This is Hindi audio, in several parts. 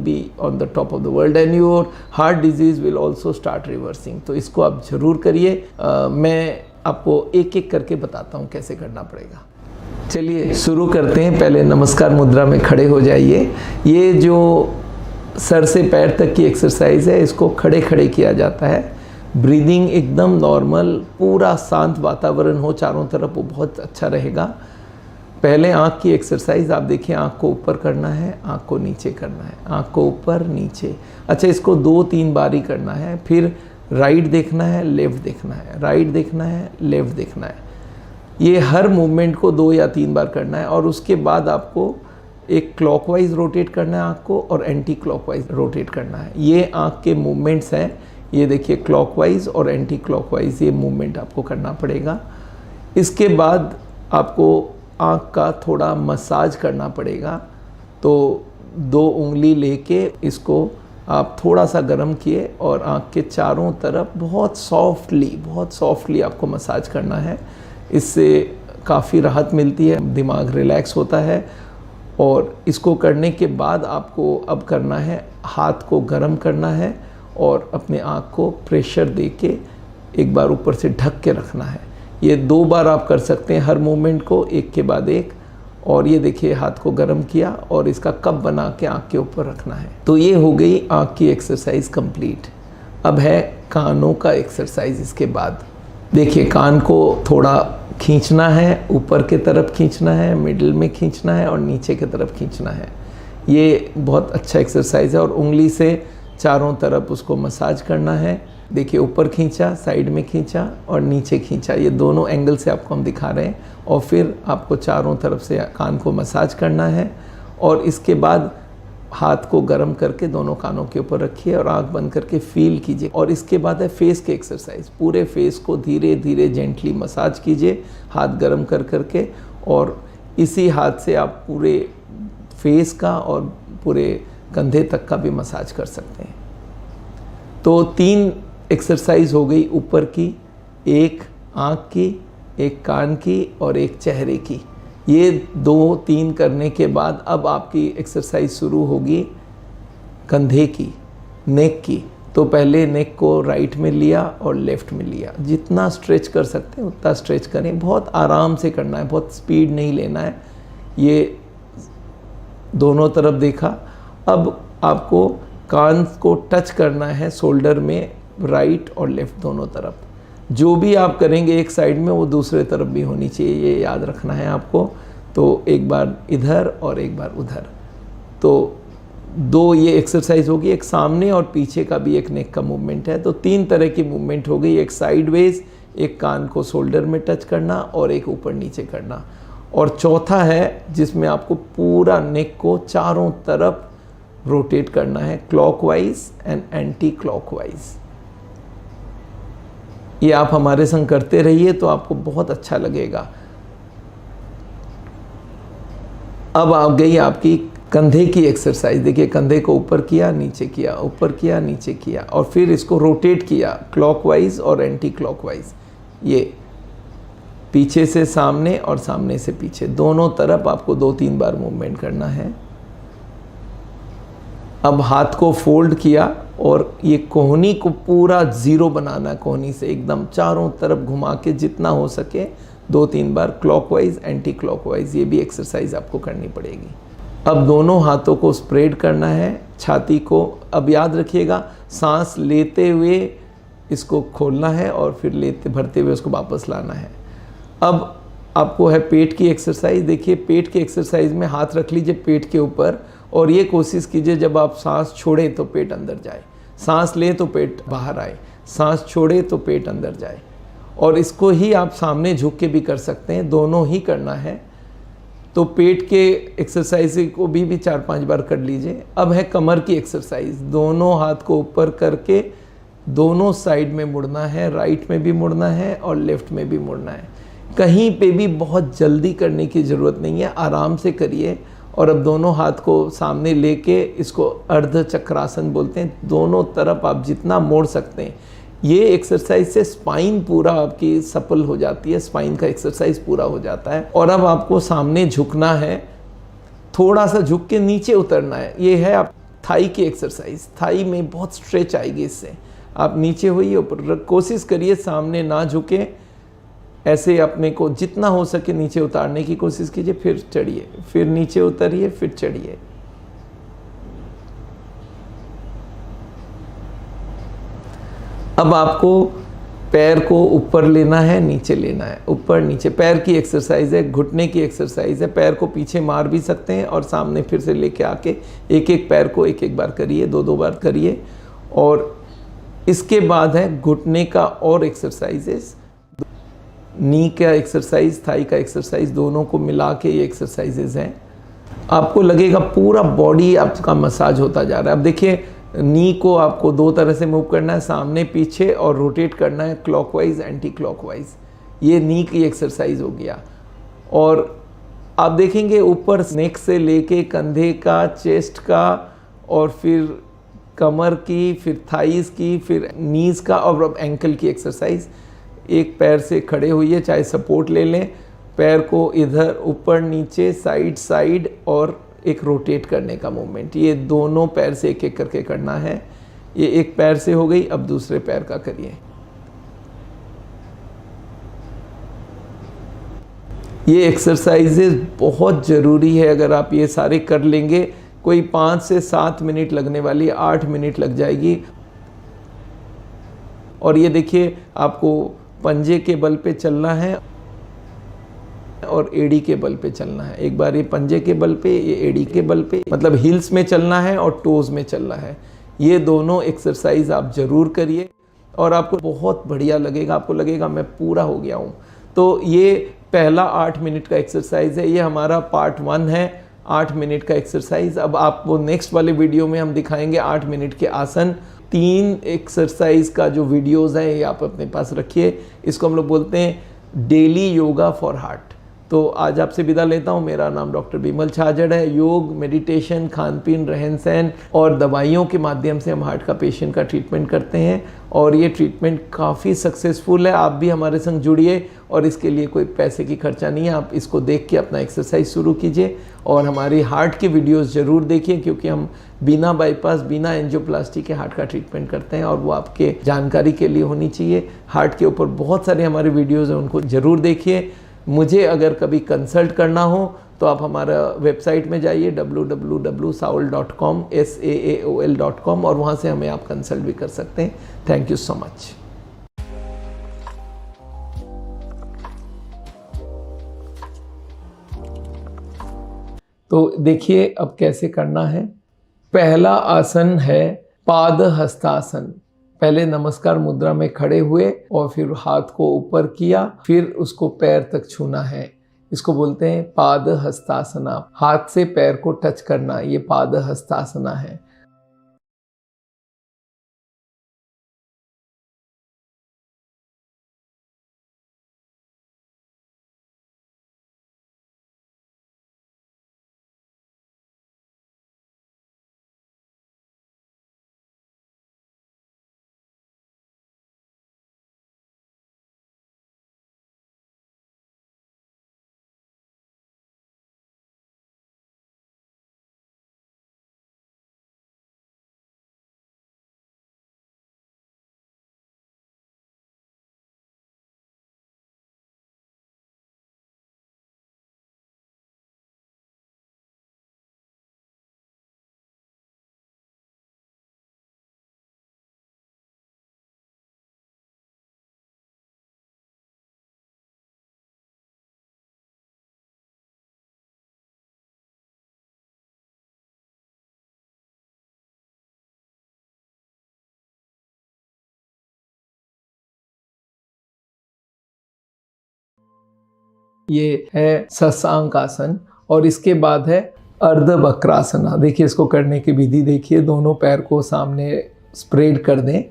be on the top of the world and your heart disease will also start reversing। तो इसको आप ज़रूर करिए। मैं आपको एक एक करके बताता हूँ कैसे करना पड़ेगा। चलिए शुरू करते हैं। पहले नमस्कार मुद्रा में खड़े हो जाइए। ये जो सर से पैर तक की एक्सरसाइज है, इसको खड़े खड़े किया जाता है। ब्रीदिंग एकदम नॉर्मल, पूरा शांत वातावरण हो चारों तरफ, वो बहुत अच्छा रहेगा। पहले आँख की एक्सरसाइज आप देखिए, आँख को ऊपर करना है, आँख को नीचे करना है, आँख को ऊपर नीचे। अच्छा, इसको 2-3 बार ही करना है। फिर राइट देखना है, लेफ़्ट देखना है, राइट देखना है, लेफ़्ट देखना है। ये हर मूवमेंट को 2 या 3 बार करना है। और उसके बाद आपको एक क्लॉकवाइज रोटेट करना है आँख को, और एंटी क्लॉकवाइज रोटेट करना है। ये आँख के मूवमेंट्स हैं। ये देखिए, क्लॉकवाइज और एंटी क्लॉकवाइज ये मूवमेंट आपको करना पड़ेगा। इसके बाद आपको आँख का थोड़ा मसाज करना पड़ेगा। तो 2 उंगली लेके इसको आप थोड़ा सा गर्म किए और आँख के चारों तरफ बहुत सॉफ्टली आपको मसाज करना है। इससे काफ़ी राहत मिलती है, दिमाग रिलैक्स होता है। और इसको करने के बाद आपको अब करना है, हाथ को गर्म करना है और अपने आँख को प्रेशर देके एक बार ऊपर से ढक के रखना है। ये 2 बार आप कर सकते हैं हर मूवमेंट को, एक के बाद एक। और ये देखिए, हाथ को गर्म किया और इसका कप बना के आँख के ऊपर रखना है। तो ये हो गई आँख की एक्सरसाइज कंप्लीट। अब है कानों का एक्सरसाइज। इसके बाद देखिए, कान को थोड़ा खींचना है, ऊपर के तरफ खींचना है, मिडिल में खींचना है और नीचे की तरफ खींचना है। ये बहुत अच्छा एक्सरसाइज है। और उंगली से चारों तरफ उसको मसाज करना है। देखिए, ऊपर खींचा, साइड में खींचा और नीचे खींचा, ये दोनों एंगल से आपको हम दिखा रहे हैं। और फिर आपको चारों तरफ से कान को मसाज करना है। और इसके बाद हाथ को गर्म करके दोनों कानों के ऊपर रखिए और आंख बंद करके फील कीजिए। और इसके बाद है फेस के एक्सरसाइज। पूरे फेस को धीरे धीरे जेंटली मसाज कीजिए, हाथ गर्म कर करके। और इसी हाथ से आप पूरे फेस का और पूरे कंधे तक का भी मसाज कर सकते हैं। तो 3 एक्सरसाइज हो गई ऊपर की, एक आँख की, एक कान की और एक चेहरे की। ये 2-3 करने के बाद अब आपकी एक्सरसाइज शुरू होगी कंधे की, नेक की। तो पहले नेक को राइट में लिया और लेफ़्ट में लिया। जितना स्ट्रेच कर सकते हैं उतना स्ट्रेच करें। बहुत आराम से करना है, बहुत स्पीड नहीं लेना है। ये दोनों तरफ देखा। अब आपको कान को टच करना है शोल्डर में, राइट और लेफ़्ट दोनों तरफ। जो भी आप करेंगे एक साइड में, वो दूसरे तरफ भी होनी चाहिए, ये याद रखना है आपको। तो एक बार इधर और एक बार उधर। तो 2 ये एक्सरसाइज होगी। एक सामने और पीछे का भी एक नेक का मूवमेंट है। तो 3 तरह की मूवमेंट हो गई। एक साइडवेज, एक कान को शोल्डर में टच करना और एक ऊपर नीचे करना। और चौथा है जिसमें आपको पूरा नेक को चारों तरफ रोटेट करना है, क्लॉकवाइज एंड एंटी क्लॉकवाइज। ये आप हमारे संग करते रहिए तो आपको बहुत अच्छा लगेगा। अब आ गई आपकी कंधे की एक्सरसाइज। देखिए, कंधे को ऊपर किया, नीचे किया, ऊपर किया, नीचे किया और फिर इसको रोटेट किया क्लॉकवाइज और एंटी क्लॉकवाइज। ये पीछे से सामने और सामने से पीछे, दोनों तरफ आपको 2-3 बार मूवमेंट करना है। अब हाथ को फोल्ड किया और ये कोहनी को पूरा 0 बनाना है। कोहनी से एकदम चारों तरफ घुमा के जितना हो सके 2-3 बार क्लॉकवाइज, एंटी क्लॉकवाइज। ये भी एक्सरसाइज आपको करनी पड़ेगी। अब दोनों हाथों को स्प्रेड करना है, छाती को। अब याद रखिएगा, सांस लेते हुए इसको खोलना है और फिर लेते भरते हुए उसको वापस लाना है। अब आपको है पेट की एक्सरसाइज। देखिए, पेट की एक्सरसाइज में हाथ रख लीजिए पेट के ऊपर और ये कोशिश कीजिए जब आप सांस छोड़ें तो पेट अंदर जाए, सांस लें तो पेट बाहर आए, सांस छोड़े तो पेट अंदर जाए। और इसको ही आप सामने झुक के भी कर सकते हैं, दोनों ही करना है। तो पेट के एक्सरसाइज को भी 4-5 बार कर लीजिए। अब है कमर की एक्सरसाइज। दोनों हाथ को ऊपर करके दोनों साइड में मुड़ना है, राइट में भी मुड़ना है और लेफ्ट में भी मुड़ना है। कहीं पे भी बहुत जल्दी करने की ज़रूरत नहीं है, आराम से करिए। और अब दोनों हाथ को सामने लेके इसको अर्ध चक्रासन बोलते हैं। दोनों तरफ आप जितना मोड़ सकते हैं। ये एक्सरसाइज से स्पाइन पूरा आपकी सफल हो जाती है, स्पाइन का एक्सरसाइज पूरा हो जाता है। और अब आपको सामने झुकना है, थोड़ा सा झुक के नीचे उतरना है। ये है आप थाई की एक्सरसाइज, थाई में बहुत स्ट्रेच आएगी इससे। आप नीचे होइए, ऊपर कोशिश करिए सामने ना झुके, ऐसे अपने को जितना हो सके नीचे उतारने की कोशिश कीजिए, फिर चढ़िए, फिर नीचे उतरिए, फिर चढ़िए। अब आपको पैर को ऊपर लेना है, नीचे लेना है, ऊपर नीचे। पैर की एक्सरसाइज है, घुटने की एक्सरसाइज है। पैर को पीछे मार भी सकते हैं और सामने फिर से लेके आके एक एक पैर को एक एक बार करिए, दो दो बार करिए। और इसके बाद है घुटने का और एक्सरसाइजेस, नी का एक्सरसाइज, थाई का एक्सरसाइज, दोनों को मिला के ये एक्सरसाइजेज हैं। आपको लगेगा पूरा बॉडी आपका मसाज होता जा रहा है। अब देखिए, नी को आपको दो तरह से मूव करना है, सामने पीछे, और रोटेट करना है क्लॉकवाइज एंटी क्लॉकवाइज। ये नी की एक्सरसाइज हो गया। और आप देखेंगे ऊपर नेक से लेके कंधे का, चेस्ट का, और फिर कमर की, फिर थाइस की, फिर नीज का, और अब एंकल की एक्सरसाइज। एक पैर से खड़े होइए, चाहे सपोर्ट ले लें, पैर को इधर ऊपर नीचे, साइड साइड, और एक रोटेट करने का मूवमेंट। ये दोनों पैर से एक एक करके करना है। ये एक पैर से हो गई, अब दूसरे पैर का करिए। ये एक्सरसाइजेज बहुत ज़रूरी है। अगर आप ये सारे कर लेंगे, कोई 5 से 7 मिनट लगने वाली, 8 मिनट लग जाएगी। और ये देखिए, आपको पंजे के बल पे चलना है और एड़ी के बल पे चलना है। एक बार ये पंजे के बल पे, ये एड़ी के बल पे, मतलब हील्स में चलना है और टोज में चलना है। ये दोनों एक्सरसाइज आप ज़रूर करिए और आपको बहुत बढ़िया लगेगा। आपको लगेगा मैं पूरा हो गया हूँ। तो ये पहला 8 मिनट का एक्सरसाइज है। ये हमारा पार्ट 1 है, 8 मिनट का एक्सरसाइज। अब आपको नेक्स्ट वाले वीडियो में हम दिखाएंगे 8 मिनट के आसन। 3 एक्सरसाइज का जो वीडियोज़ हैं ये आप अपने पास रखिए। इसको हम लोग बोलते हैं डेली योगा फॉर हार्ट। तो आज आपसे विदा लेता हूँ। मेरा नाम डॉक्टर बिमल छाजड़ है। योग, मेडिटेशन, खान पीन, रहन सहन और दवाइयों के माध्यम से हम हार्ट का पेशेंट का ट्रीटमेंट करते हैं और ये ट्रीटमेंट काफ़ी सक्सेसफुल है। आप भी हमारे संग जुड़िए और इसके लिए कोई पैसे की खर्चा नहीं है। आप इसको देख के अपना एक्सरसाइज शुरू कीजिए और हमारी हार्ट की वीडियोस ज़रूर देखिए, क्योंकि हम बिना बाईपास, बिना एंजियोप्लास्टी के हार्ट का ट्रीटमेंट करते हैं और वो आपके जानकारी के लिए होनी चाहिए। हार्ट के ऊपर बहुत सारे हमारे वीडियोज़ हैं, उनको ज़रूर देखिए। मुझे अगर कभी कंसल्ट करना हो तो आप हमारा वेबसाइट में जाइए www.saol.com SAAOL.com और वहाँ से हमें आप कंसल्ट भी कर सकते हैं। Thank you so much. तो देखिए अब कैसे करना है। पहला आसन है पाद हस्तासन। पहले नमस्कार मुद्रा में खड़े हुए और फिर हाथ को ऊपर किया, फिर उसको पैर तक छूना है। इसको बोलते हैं पाद हस्तासना। हाथ से पैर को टच करना, ये पाद हस्तासना है। ये है शशांक आसन और इसके बाद है अर्ध वक्रासना। देखिए इसको करने की विधि देखिए। दोनों पैर को सामने स्प्रेड कर दें।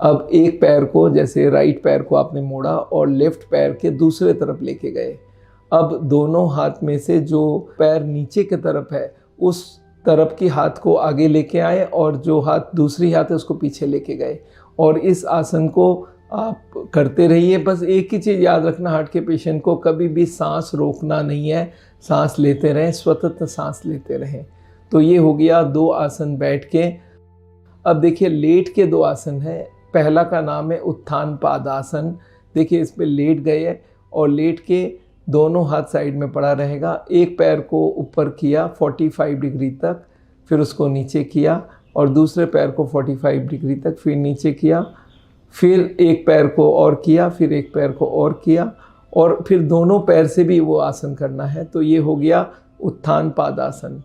अब एक पैर को, जैसे राइट पैर को आपने मोड़ा और लेफ्ट पैर के दूसरे तरफ लेके गए। अब दोनों हाथ में से जो पैर नीचे की तरफ है उस तरफ की हाथ को आगे लेके आए और जो हाथ दूसरी हाथ है उसको पीछे लेके गए। और इस आसन को आप करते रहिए। बस एक ही चीज़ याद रखना, हार्ट के पेशेंट को कभी भी सांस रोकना नहीं है। सांस लेते रहें, स्वतंत्र सांस लेते रहें। तो ये हो गया 2 आसन बैठ के। अब देखिए लेट के 2 आसन हैं। पहला का नाम है उत्थान पादासन। देखिए इस पे लेट गए और लेट के दोनों हाथ साइड में पड़ा रहेगा। एक पैर को ऊपर किया 45 डिग्री तक, फिर उसको नीचे किया और दूसरे पैर को 45 डिग्री तक फिर नीचे किया, फिर एक पैर को और किया, फिर एक पैर को और किया और फिर दोनों पैर से भी वो आसन करना है। तो ये हो गया उत्थान पादासन।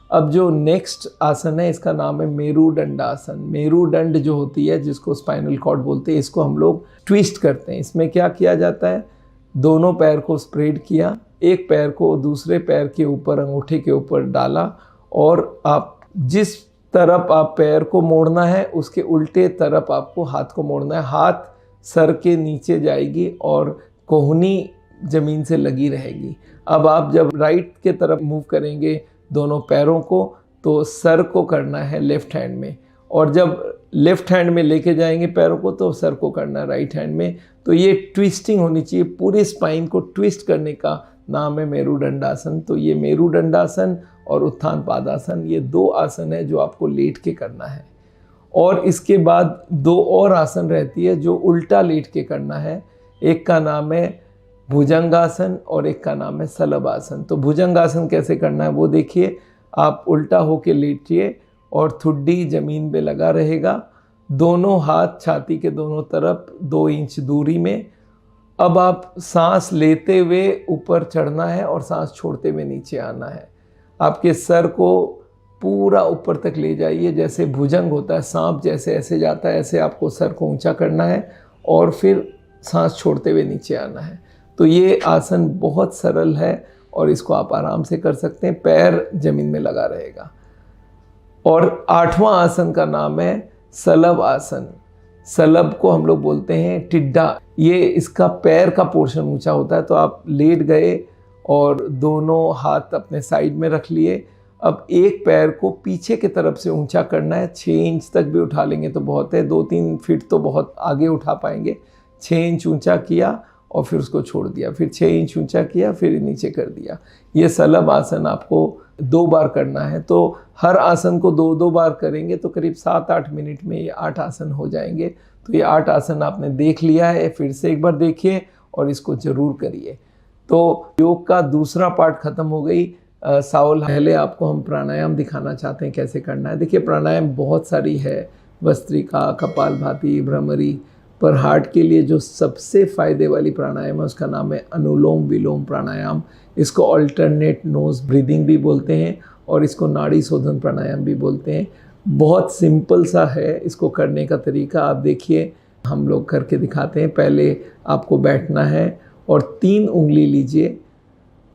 अब जो नेक्स्ट आसन है इसका नाम है मेरुदंडासन। मेरुदंड जो होती है जिसको स्पाइनल कॉर्ड बोलते हैं, इसको हम लोग ट्विस्ट करते हैं। इसमें क्या किया जाता है, दोनों पैर को स्प्रेड किया, एक पैर को दूसरे पैर के ऊपर अंगूठे के ऊपर डाला और आप जिस तरफ आप पैर को मोड़ना है उसके उल्टे तरफ आपको हाथ को मोड़ना है। हाथ सर के नीचे जाएगी और कोहनी ज़मीन से लगी रहेगी। अब आप जब राइट के तरफ मूव करेंगे दोनों पैरों को तो सर को करना है लेफ़्ट हैंड में, और जब लेफ़्ट हैंड में लेके जाएंगे पैरों को तो सर को करना है राइट हैंड में। तो ये ट्विस्टिंग होनी चाहिए, पूरी स्पाइन को ट्विस्ट करने का नाम है मेरुदंडासन। तो ये मेरुदंडासन और उत्थान पादासन, ये 2 आसन है जो आपको लेट के करना है। और इसके बाद 2 और आसन रहती है जो उल्टा लेट के करना है। एक का नाम है भुजंगासन और एक का नाम है शलभासन। तो भुजंगासन कैसे करना है वो देखिए। आप उल्टा होके लेटिए और ठुड्डी ज़मीन पे लगा रहेगा, दोनों हाथ छाती के दोनों तरफ 2 इंच दूरी में। अब आप सांस लेते हुए ऊपर चढ़ना है और सांस छोड़ते हुए नीचे आना है। आपके सर को पूरा ऊपर तक ले जाइए, जैसे भुजंग होता है सांप जैसे ऐसे जाता है, ऐसे आपको सर को ऊंचा करना है और फिर सांस छोड़ते हुए नीचे आना है। तो ये आसन बहुत सरल है और इसको आप आराम से कर सकते हैं, पैर ज़मीन में लगा रहेगा। और 8वां आसन का नाम है शलभ आसन। शलभ को हम लोग बोलते हैं टिड्डा। ये इसका पैर का पोर्शन ऊंचा होता है। तो आप लेट गए और दोनों हाथ अपने साइड में रख लिए। अब एक पैर को पीछे की तरफ से ऊंचा करना है, 6 इंच तक भी उठा लेंगे तो बहुत है, 2-3 फीट तो बहुत आगे उठा पाएंगे। 6 इंच ऊंचा किया और फिर उसको छोड़ दिया, फिर 6 इंच ऊंचा किया, फिर नीचे कर दिया। ये शलभ आसन आपको 2 बार करना है। तो हर आसन को 2-2 बार करेंगे तो करीब 7-8 मिनट में ये 8 आसन हो जाएंगे। तो ये 8 आसन आपने देख लिया है, फिर से एक बार देखिए और इसको ज़रूर करिए। तो योग का दूसरा पार्ट ख़त्म हो गई। साउल, पहले आपको हम प्राणायाम दिखाना चाहते हैं कैसे करना है। देखिए प्राणायाम बहुत सारी है, भस्त्रिका, कपालभाति, भ्रमरी, पर हार्ट के लिए जो सबसे फ़ायदे वाली प्राणायाम है उसका नाम है अनुलोम विलोम प्राणायाम। इसको अल्टरनेट नोज़ ब्रीदिंग भी बोलते हैं और इसको नाड़ी शोधन प्राणायाम भी बोलते हैं। बहुत सिंपल सा है इसको करने का तरीका। आप देखिए हम लोग करके दिखाते हैं। पहले आपको बैठना है और 3 उंगली लीजिए।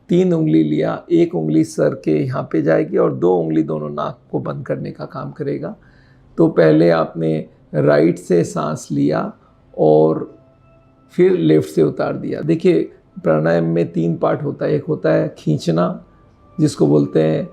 3 उंगली लिया, 1 उंगली सर के यहाँ पे जाएगी और 2 उंगली दोनों नाक को बंद करने का काम करेगा। तो पहले आपने राइट से सांस लिया और फिर लेफ़्ट से उतार दिया। देखिए प्राणायाम में 3 पार्ट होता है। एक होता है खींचना जिसको बोलते हैं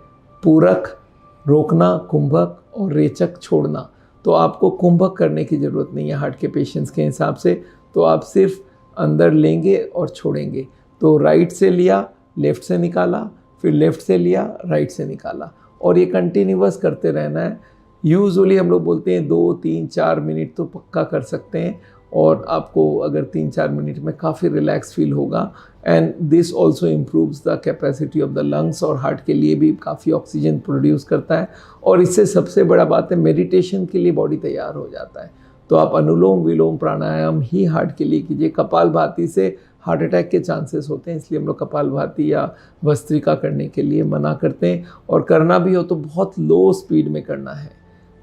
पूरक, रोकना कुंभक, और रेचक छोड़ना। तो आपको कुंभक करने की ज़रूरत नहीं है हार्ट के पेशेंट्स के हिसाब से। तो आप सिर्फ अंदर लेंगे और छोड़ेंगे। तो राइट से लिया, लेफ़्ट से निकाला, फिर लेफ़्ट से लिया, राइट से निकाला, और ये कंटिन्यूअस करते रहना है। यूजुअली हम लोग बोलते हैं 2, 3, 4 मिनट तो पक्का कर सकते हैं और आपको अगर 3-4 मिनट में काफ़ी रिलैक्स फील होगा। And this also improves the capacity of the lungs, और हार्ट के लिए भी काफ़ी ऑक्सीजन प्रोड्यूस करता है। और इससे सबसे बड़ा बात है मेडिटेशन के लिए बॉडी तैयार हो जाता है। तो आप अनुलोम विलोम प्राणायाम ही हार्ट के लिए कीजिए। कपालभाति से हार्ट अटैक के चांसेस होते हैं, इसलिए हम लोग कपालभाति या भस्त्रिका करने के लिए मना करते हैं, और करना भी हो तो बहुत लो स्पीड में करना है।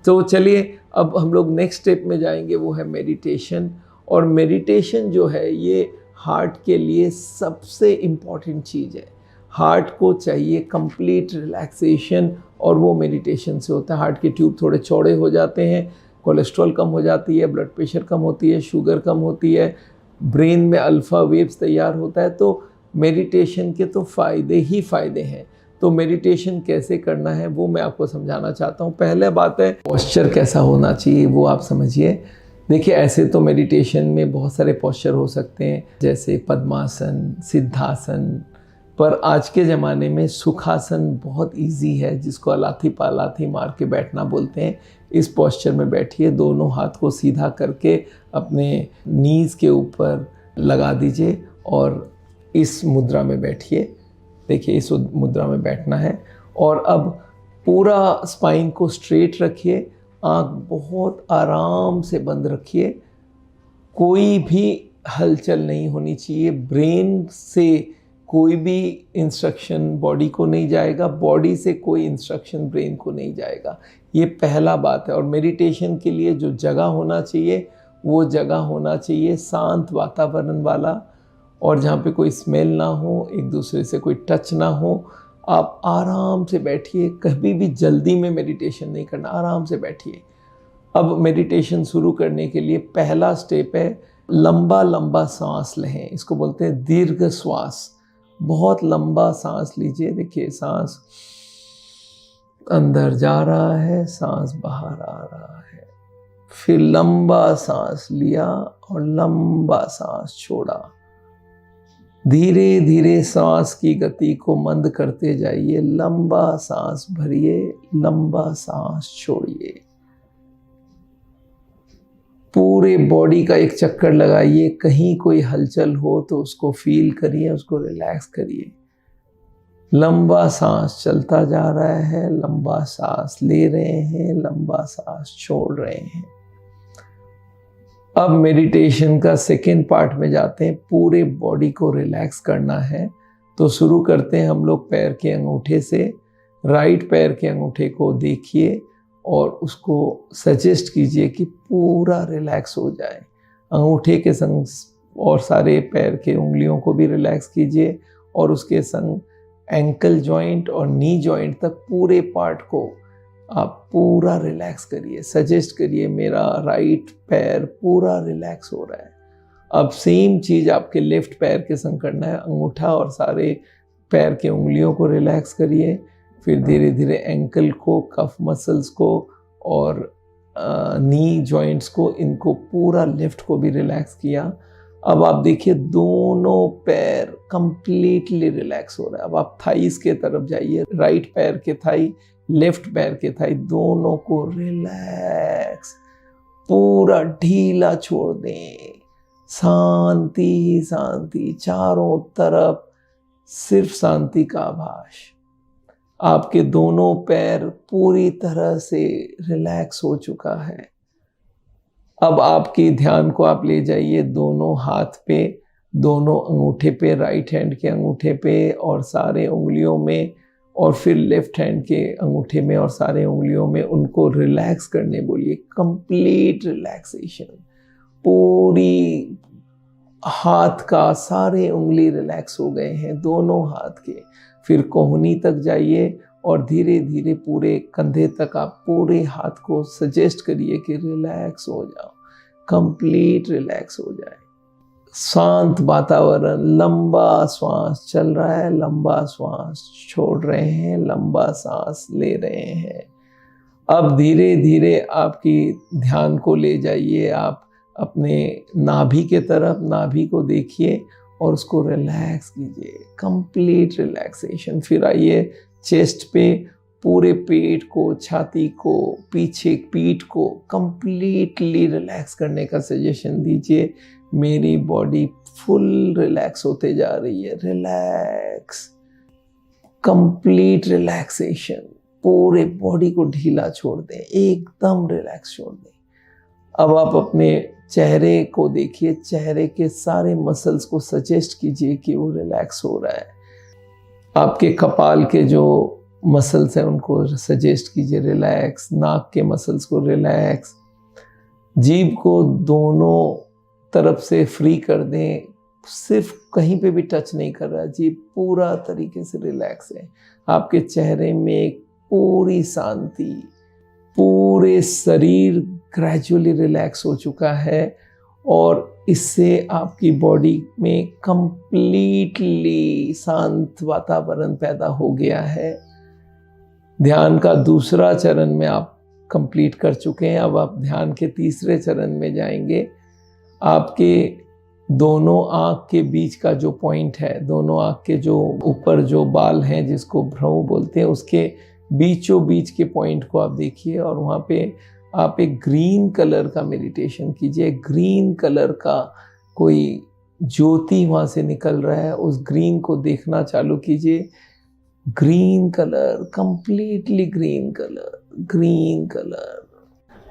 तो चलिए अब हम लोग नेक्स्ट स्टेप में जाएंगे, वो है मेडिटेशन। और मेडिटेशन जो है ये हार्ट के लिए सबसे इम्पॉर्टेंट चीज़ है। हार्ट को चाहिए कंप्लीट रिलैक्सेशन, और वो मेडिटेशन से होता है। हार्ट के ट्यूब थोड़े चौड़े हो जाते हैं, कोलेस्ट्रॉल कम हो जाती है, ब्लड प्रेशर कम होती है, शुगर कम होती है, ब्रेन में अल्फ़ा वेव्स तैयार होता है। तो मेडिटेशन के तो फ़ायदे ही फ़ायदे हैं। तो मेडिटेशन कैसे करना है वो मैं आपको समझाना चाहता हूँ। पहले बात है पोस्चर कैसा होना चाहिए वो आप समझिए। देखिए ऐसे तो मेडिटेशन में बहुत सारे पोस्चर हो सकते हैं, जैसे पद्मासन, सिद्धासन, पर आज के ज़माने में सुखासन बहुत इजी है, जिसको अलाथी पालाथी मार के बैठना बोलते हैं। इस पोस्चर में बैठिए, दोनों हाथ को सीधा करके अपने नीज़ के ऊपर लगा दीजिए और इस मुद्रा में बैठिए। देखिए, इस मुद्रा में बैठना है और अब पूरा स्पाइन को स्ट्रेट रखिए, आँख बहुत आराम से बंद रखिए, कोई भी हलचल नहीं होनी चाहिए। ब्रेन से कोई भी इंस्ट्रक्शन बॉडी को नहीं जाएगा, बॉडी से कोई इंस्ट्रक्शन ब्रेन को नहीं जाएगा। ये पहला बात है। और मेडिटेशन के लिए जो जगह होना चाहिए वो जगह होना चाहिए शांत वातावरण वाला, और जहाँ पे कोई स्मेल ना हो, एक दूसरे से कोई टच ना हो। आप आराम से बैठिए, कभी भी जल्दी में मेडिटेशन नहीं करना, आराम से बैठिए। अब मेडिटेशन शुरू करने के लिए पहला स्टेप है लंबा लंबा सांस लें। इसको बोलते हैं दीर्घ श्वास। बहुत लंबा सांस लीजिए। देखिए, सांस अंदर जा रहा है, सांस बाहर आ रहा है। फिर लंबा सांस लिया और लंबा सांस छोड़ा। धीरे धीरे सांस की गति को मंद करते जाइए। लंबा सांस भरिए, लंबा सांस छोड़िए। पूरे बॉडी का एक चक्कर लगाइए। कहीं कोई हलचल हो तो उसको फील करिए, उसको रिलैक्स करिए। लंबा सांस चलता जा रहा है, लंबा सांस ले रहे हैं, लंबा सांस छोड़ रहे हैं। अब मेडिटेशन का सेकेंड पार्ट में जाते हैं। पूरे बॉडी को रिलैक्स करना है तो शुरू करते हैं हम लोग पैर के अंगूठे से। राइट पैर के अंगूठे को देखिए और उसको सजेस्ट कीजिए कि पूरा रिलैक्स हो जाए। अंगूठे के संग और सारे पैर के उंगलियों को भी रिलैक्स कीजिए और उसके संग एंकल जॉइंट और नी जॉइंट तक पूरे पार्ट को आप पूरा रिलैक्स करिए। सजेस्ट करिए मेरा राइट पैर पूरा रिलैक्स हो रहा है। अब सेम चीज़ आपके लेफ्ट पैर के संग करना है। अंगूठा और सारे पैर के उंगलियों को रिलैक्स करिए। फिर धीरे धीरे एंकल को, कफ मसल्स को और नी जॉइंट्स को, इनको पूरा लेफ्ट को भी रिलैक्स किया। अब आप देखिए दोनों पैर कंप्लीटली रिलैक्स हो रहा है। अब आप थाइस के तरफ जाइए। राइट पैर के थाई, लेफ्ट पैर के थाई, दोनों को रिलैक्स, पूरा ढीला छोड़ दें। शांति ही शांति, चारों तरफ सिर्फ शांति का आभास। आपके दोनों पैर पूरी तरह से रिलैक्स हो चुका है। अब आपके ध्यान को आप ले जाइए दोनों हाथ पे, दोनों अंगूठे पे, राइट हैंड के अंगूठे पे और सारे उंगलियों में, और फिर लेफ्ट हैंड के अंगूठे में और सारे उंगलियों में। उनको रिलैक्स करने बोलिए, कंप्लीट रिलैक्सेशन। पूरी हाथ का सारे उंगली रिलैक्स हो गए हैं, दोनों हाथ के। फिर कोहनी तक जाइए और धीरे धीरे पूरे कंधे तक आप पूरे हाथ को सजेस्ट करिए कि रिलैक्स हो जाओ, कंप्लीट रिलैक्स हो जाए। शांत वातावरण, लंबा श्वास चल रहा है, लंबा श्वास छोड़ रहे हैं, लंबा सांस ले रहे हैं। अब धीरे धीरे आपकी ध्यान को ले जाइए आप अपने नाभि के तरफ। नाभि को देखिए और उसको रिलैक्स कीजिए, कंप्लीट रिलैक्सेशन। फिर आइए चेस्ट पे, पूरे पेट को, छाती को, पीछे पीठ को कंप्लीटली रिलैक्स करने का सजेशन दीजिए। मेरी बॉडी फुल रिलैक्स होते जा रही है। Relax, complete relaxation. पूरे बॉडी को ढीला छोड़ दें, एकदम रिलैक्स छोड़ दें। अब आप अपने चेहरे को देखिए, चेहरे के सारे मसल्स को सजेस्ट कीजिए कि वो रिलैक्स हो रहा है। आपके कपाल के जो मसल्स हैं उनको सजेस्ट कीजिए रिलैक्स, नाक के मसल्स को रिलैक्स। जीभ को दोनों तरफ से फ्री कर दें, सिर्फ कहीं पे भी टच नहीं कर रहा, जीभ पूरा तरीके से रिलैक्स है। आपके चेहरे में एक पूरी शांति, पूरे शरीर ग्रेजुअली रिलैक्स हो चुका है और इससे आपकी बॉडी में कंप्लीटली शांत वातावरण पैदा हो गया है। ध्यान का दूसरा चरण में आप कंप्लीट कर चुके हैं। अब आप ध्यान के तीसरे चरण में जाएंगे। आपके दोनों आँख के बीच का जो पॉइंट है, दोनों आँख के जो ऊपर जो बाल हैं जिसको भ्रूण बोलते हैं, उसके बीचों बीच के पॉइंट को आप देखिए और वहाँ पे आप एक ग्रीन कलर का मेडिटेशन कीजिए। ग्रीन कलर का कोई ज्योति वहाँ से निकल रहा है, उस ग्रीन को देखना चालू कीजिए। Green colour, completely green colour, green colour.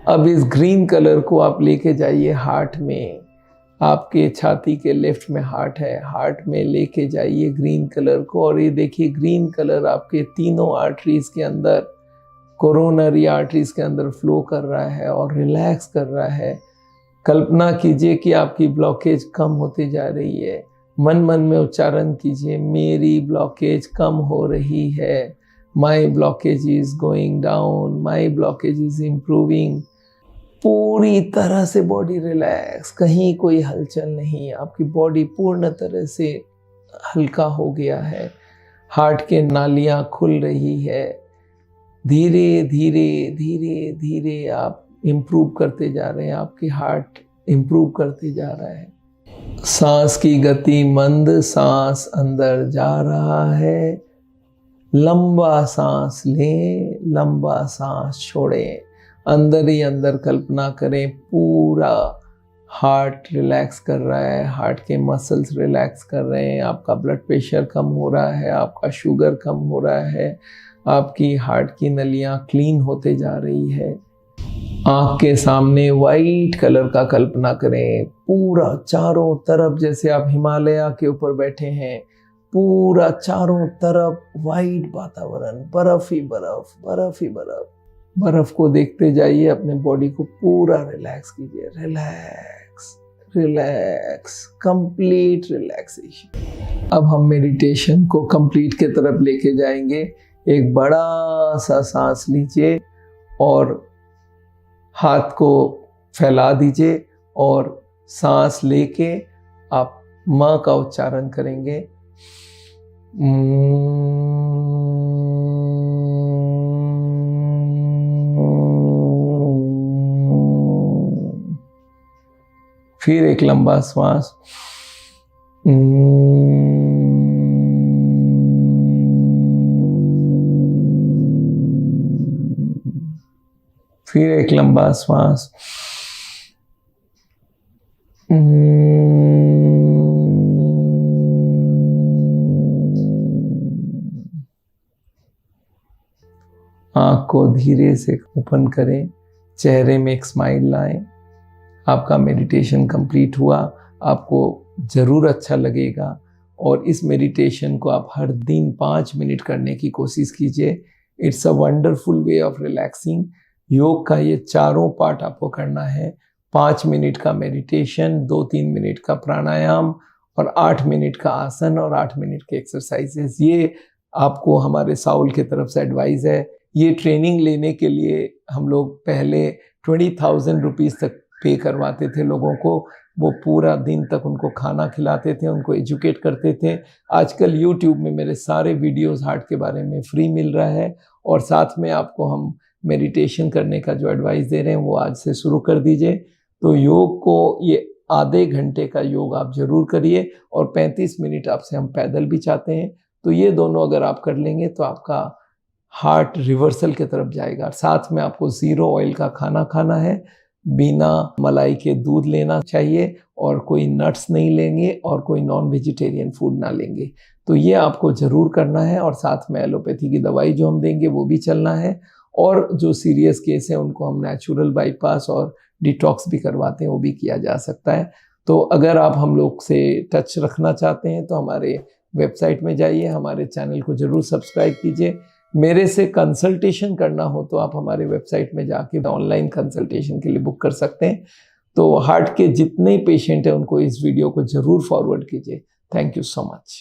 अब इस ग्रीन कलर को आप लेके जाइए हार्ट में। आपके छाती के लेफ्ट में हार्ट है, हार्ट में लेके जाइए ग्रीन कलर को और ये देखिए ग्रीन कलर आपके तीनों आर्टरीज के अंदर, कोरोनरी आर्टरीज के अंदर फ्लो कर रहा है और रिलैक्स कर रहा है। कल्पना कीजिए कि आपकी ब्लॉकेज कम होती जा रही है। मन मन में उच्चारण कीजिए, मेरी ब्लॉकेज कम हो रही है। My blockage is going down, my blockage is improving. पूरी तरह से बॉडी रिलैक्स, कहीं कोई हलचल नहीं, आपकी बॉडी पूर्ण तरह से हल्का हो गया है। हार्ट के नालियां खुल रही है। धीरे धीरे धीरे धीरे आप इम्प्रूव करते जा रहे हैं, आपकी हार्ट इम्प्रूव करते जा रहा है। सांस की गति मंद, सांस अंदर जा रहा है। लंबा सांस लें, लंबा सांस छोड़ें। अंदर ही अंदर कल्पना करें पूरा हार्ट रिलैक्स कर रहा है, हार्ट के मसल्स रिलैक्स कर रहे हैं, आपका ब्लड प्रेशर कम हो रहा है, आपका शुगर कम हो रहा है, आपकी हार्ट की नलियां क्लीन होते जा रही है। आँख के सामने वाइट कलर का कल्पना करें, पूरा चारों तरफ जैसे आप हिमालय के ऊपर बैठे हैं, पूरा चारों तरफ वाइट वातावरण, बर्फ ही बर्फ, बर्फ ही बर्फ। बर्फ को देखते जाइए, अपने बॉडी को पूरा रिलैक्स कीजिए। Relax relax, complete relaxation. अब हम मेडिटेशन को कंप्लीट के तरफ लेके जाएंगे। एक बड़ा सा सांस लीजिए और हाथ को फैला दीजिए और सांस लेके आप माँ का उच्चारण करेंगे। फिर एक लंबा श्वास। फिर एक लंबा श्वास। आँख को धीरे से ओपन करें, चेहरे में एक स्माइल लाएं। आपका मेडिटेशन कंप्लीट हुआ, आपको ज़रूर अच्छा लगेगा और इस मेडिटेशन को आप हर दिन 5 मिनट करने की कोशिश कीजिए। It's a wonderful way of relaxing. योग का ये चारों पार्ट आपको करना है। 5 मिनट का मेडिटेशन, 2-3 मिनट का प्राणायाम और 8 मिनट का आसन और 8 मिनट के एक्सरसाइजेस। ये आपको हमारे साउल की तरफ से एडवाइस है। ये ट्रेनिंग लेने के लिए हम लोग पहले 20,000 रुपीज़ तक पे करवाते थे लोगों को। वो पूरा दिन तक उनको खाना खिलाते थे, उनको एजुकेट करते थे। आजकल YouTube में मेरे सारे वीडियोस हार्ट के बारे में फ्री मिल रहा है और साथ में आपको हम मेडिटेशन करने का जो एडवाइस दे रहे हैं वो आज से शुरू कर दीजिए। तो योग को ये आधे घंटे का योग आप जरूर करिए और 35 मिनट आपसे हम पैदल भी चाहते हैं। तो ये दोनों अगर आप कर लेंगे तो आपका हार्ट रिवर्सल की तरफ जाएगा। साथ में आपको 0 ऑयल का खाना खाना है, बिना मलाई के दूध लेना चाहिए और कोई नट्स नहीं लेंगे और कोई नॉन वेजिटेरियन फूड ना लेंगे। तो ये आपको ज़रूर करना है और साथ में एलोपैथी की दवाई जो हम देंगे वो भी चलना है और जो सीरियस केस है उनको हम नेचुरल बाईपास और डिटॉक्स भी करवाते हैं, वो भी किया जा सकता है। तो अगर आप हम लोग से टच रखना चाहते हैं तो हमारे वेबसाइट में जाइए, हमारे चैनल को ज़रूर सब्सक्राइब कीजिए। मेरे से कंसल्टेशन करना हो तो आप हमारे वेबसाइट में जाके ऑनलाइन कंसल्टेशन के लिए बुक कर सकते हैं। तो हार्ट के जितने पेशेंट हैं उनको इस वीडियो को ज़रूर फॉरवर्ड कीजिए। Thank you so much.